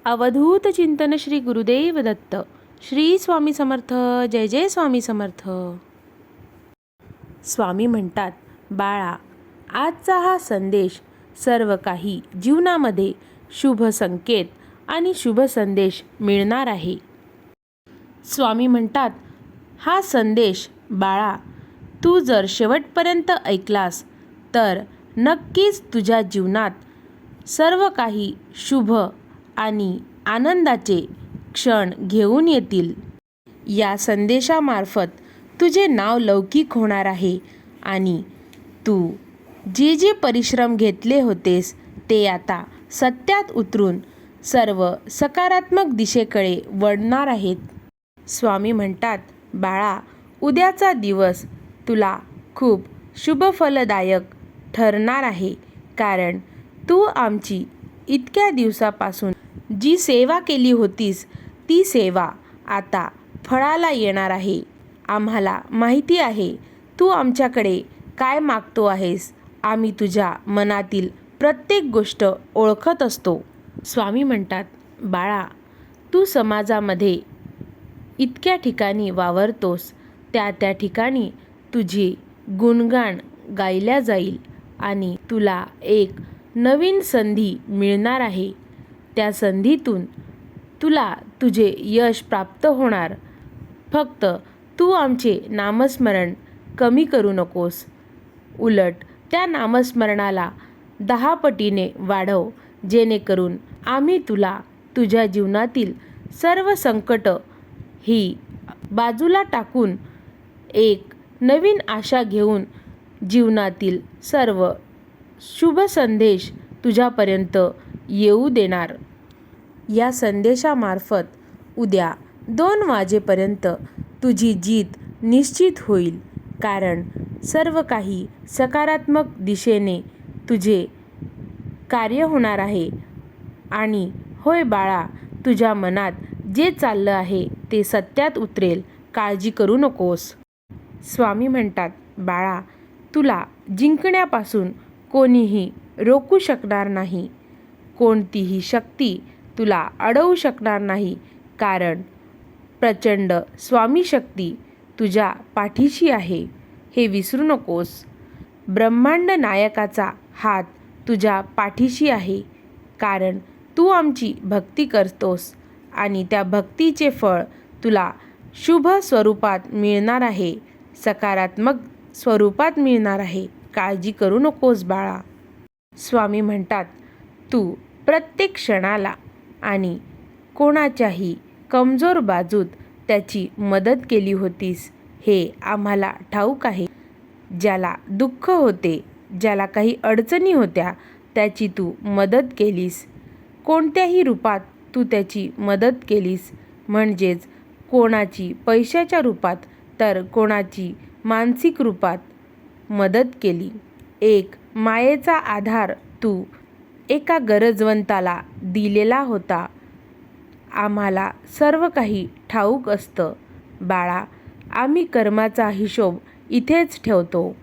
अवधूत चिंतन श्री गुरुदेव दत्त. श्री स्वामी समर्थ. जय जय स्वामी समर्थ. स्वामी म्हणतात, बाळा, आजचा हा संदेश सर्व काही जीवनामध्ये शुभ संकेत आणि शुभ संदेश मिळणार आहे. स्वामी म्हणतात, हा संदेश बाळा, तू जर शेवटपर्यंत ऐकलास तर नक्कीच तुझ्या जीवनात सर्व काही शुभ आणि आनंदाचे क्षण घेऊन येतील. या संदेशामार्फत तुझे नाव लौकिक होणार आहे आणि तू जे जे परिश्रम घेतले होतेस ते आता सत्यात उतरून सर्व सकारात्मक दिशेकडे वळणार आहेत. स्वामी म्हणतात, बाळा, उद्याचा दिवस तुला खूप शुभफलदायक ठरणार आहे, कारण तू आमची इतक्या दिवसापासून जी सेवा केली होतीस ती सेवा आता फळाला येणार आहे. आम्हाला माहिती आहे तू आमच्याकडे काय मागतो आहेस. आम्ही तुझ्या मनातील प्रत्येक गोष्ट ओळखत असतो. स्वामी म्हणतात, बाळा, तू समाजामध्ये इतक्या ठिकाणी वावरतोस, त्या ठिकाणी तुझी गुणगान गायल्या जाईल आणि तुला एक नवीन संधी मिळणार आहे. त्या संधीतून तुला तुझे यश प्राप्त होणार. फक्त तू आमचे नामस्मरण कमी करू नकोस. उलट त्या नामस्मरणाला 10 पटीने वाढव, जेणेकरून आम्ही तुला तुझ्या जीवनातील सर्व संकट ही बाजूला टाकून एक नवीन आशा घेऊन जीवनातील सर्व शुभ संदेश तुझ्यापर्यंत येऊ देणार. या संदेशामार्फत उद्या 2 वाजेपर्यंत तुझी जीत निश्चित होईल, कारण सर्व काही सकारात्मक दिशेने तुझे कार्य होणार आहे. आणि होय बाळा, तुझ्या मनात जे चाललं आहे ते सत्यात उतरेल. काळजी करू नकोस. स्वामी म्हणतात, बाळा, तुला जिंकण्यापासून कोणीही रोखू शकणार नाही. कोणतीही शक्ती तुला अडवू शकणार नाही, कारण प्रचंड स्वामी शक्ती तुझ्या पाठीशी आहे. हे विसरू नकोस. ब्रह्मांड नायकाचा हात तुझ्या पाठीशी आहे, कारण तू आमची भक्ती करतोस आणि त्या भक्तीचे फळ तुला शुभ स्वरूपात मिळणार आहे, सकारात्मक स्वरूपात मिळणार आहे. काळजी करू नकोस बाळा. स्वामी म्हणतात, तू प्रत्येक क्षणाला आणि कोणाच्याही कमजोर बाजूत त्याची मदत केली होतीस, हे आम्हाला ठाऊक आहे. ज्याला दुःख होते, ज्याला काही अडचणी होत्या, त्याची तू मदत केलीस. कोणत्याही रूपात तू त्याची मदत केलीस. म्हणजेच कोणाची पैशाच्या रूपात तर कोणाची मानसिक रूपात मदत केली. एक मायेचा आधार तू एका गरजवंताला दिलेला होता. आम्हाला सर्व काही ठाऊक असतं बाळा. आम्ही कर्माचा हिशोब इथेच ठेवतो.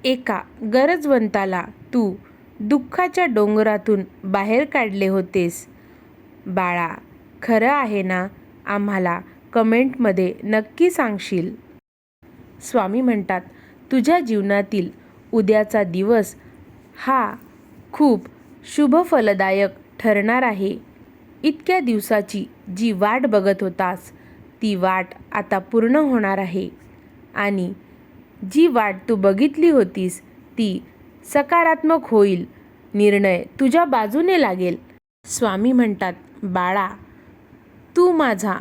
एका गरजवंताला तू दुःखाच्या डोंगरातून बाहेर काढले होतेस. बाळा, खरं आहे ना? आम्हाला कमेंटमध्ये नक्की सांगशील. स्वामी म्हणतात, तुझ्या जीवनातील उद्याचा दिवस हा खूप शुभफलदायक ठरणार आहे. इतक्या दिवसाची जी वाट बघत होतास ती वाट आता पूर्ण होणार आहे. आणि जी वाट तू बघितली होतीस ती सकारात्मक होईल. निर्णय तुझ्या बाजूने लागेल. स्वामी म्हणतात, बाळा, तू माझा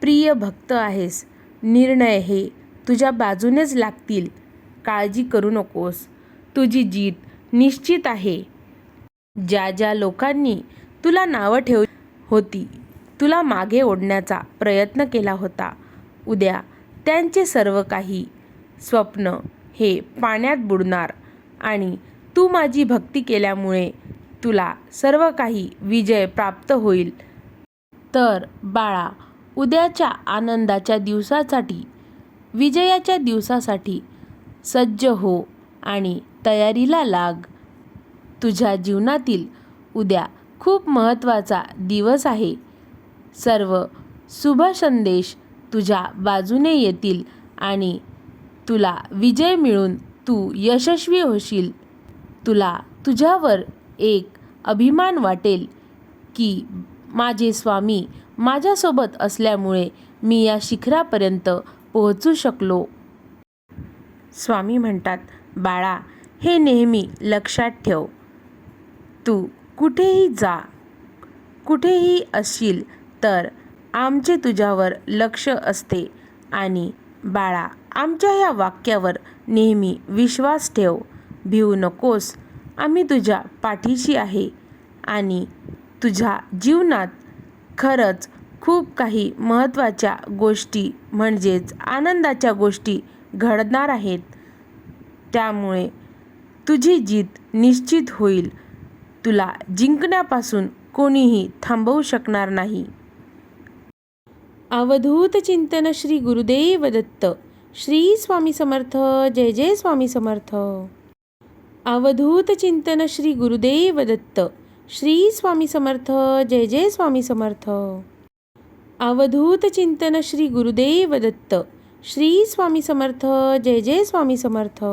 प्रिय भक्त आहेस. निर्णय हे तुझ्या बाजूनेच लागतील. काळजी करू नकोस. तुझी जीत निश्चित आहे. ज्या ज्या लोकांनी तुला नावं ठेवली होती, तुला मागे ओढण्याचा प्रयत्न केला होता, उद्या त्यांचे सर्व काही स्वप्न हे पाण्यात बुडणार आणि तू माझी भक्ती केल्यामुळे तुला सर्व काही विजय प्राप्त होईल. तर बाळा, उद्याच्या आनंदाच्या दिवसासाठी, विजयाच्या दिवसासाठी सज्ज हो आणि तयारीला लाग. तुझ्या जीवनातील उद्या खूप महत्त्वाचा दिवस आहे. सर्व शुभ संदेश तुझ्या बाजूने येतील आणि तुला विजय मिळून तू यशस्वी होशील. तुला तुझ्यावर एक अभिमान वाटेल की माझे स्वामी माझ्यासोबत असल्यामुळे मी या शिखरापर्यंत पोहोचू शकलो. स्वामी म्हणतात, बाळा, हे नेहमी लक्षात ठेव. तू कुठेही जा, कुठेही असशील तर आमचे तुझ्यावर लक्ष असते. आणि बाळा, आमच्या या वाक्यावर नेहमी विश्वास ठेव. भिवू नकोस, आम्ही तुझ्या पाठीशी आहे. आणि तुझ्या जीवनात खरंच खूप काही महत्त्वाच्या गोष्टी म्हणजेच आनंदाच्या गोष्टी घडणार आहेत. त्यामुळे तुझी जीत निश्चित होईल. तुला जिंकण्यापासून कोणीही थांबवू शकणार नाही. अवधूत चिंतन श्री गुरुदेव दत्त. श्री स्वामी समर्थ. जय जय स्वामी समर्थ. अवधूत चिंतन श्री गुरुदेव दत्त. श्री स्वामी समर्थ. जय जय स्वामी समर्थ. अवधूत चिंतन श्री गुरुदेव दत्त. श्री स्वामी समर्थ. जय जय स्वामी समर्थ.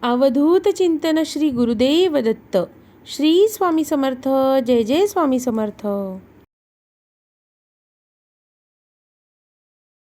अवधूत चिंतन श्री गुरुदेव दत्त. श्री स्वामी समर्थ. जय जय स्वामी समर्थ.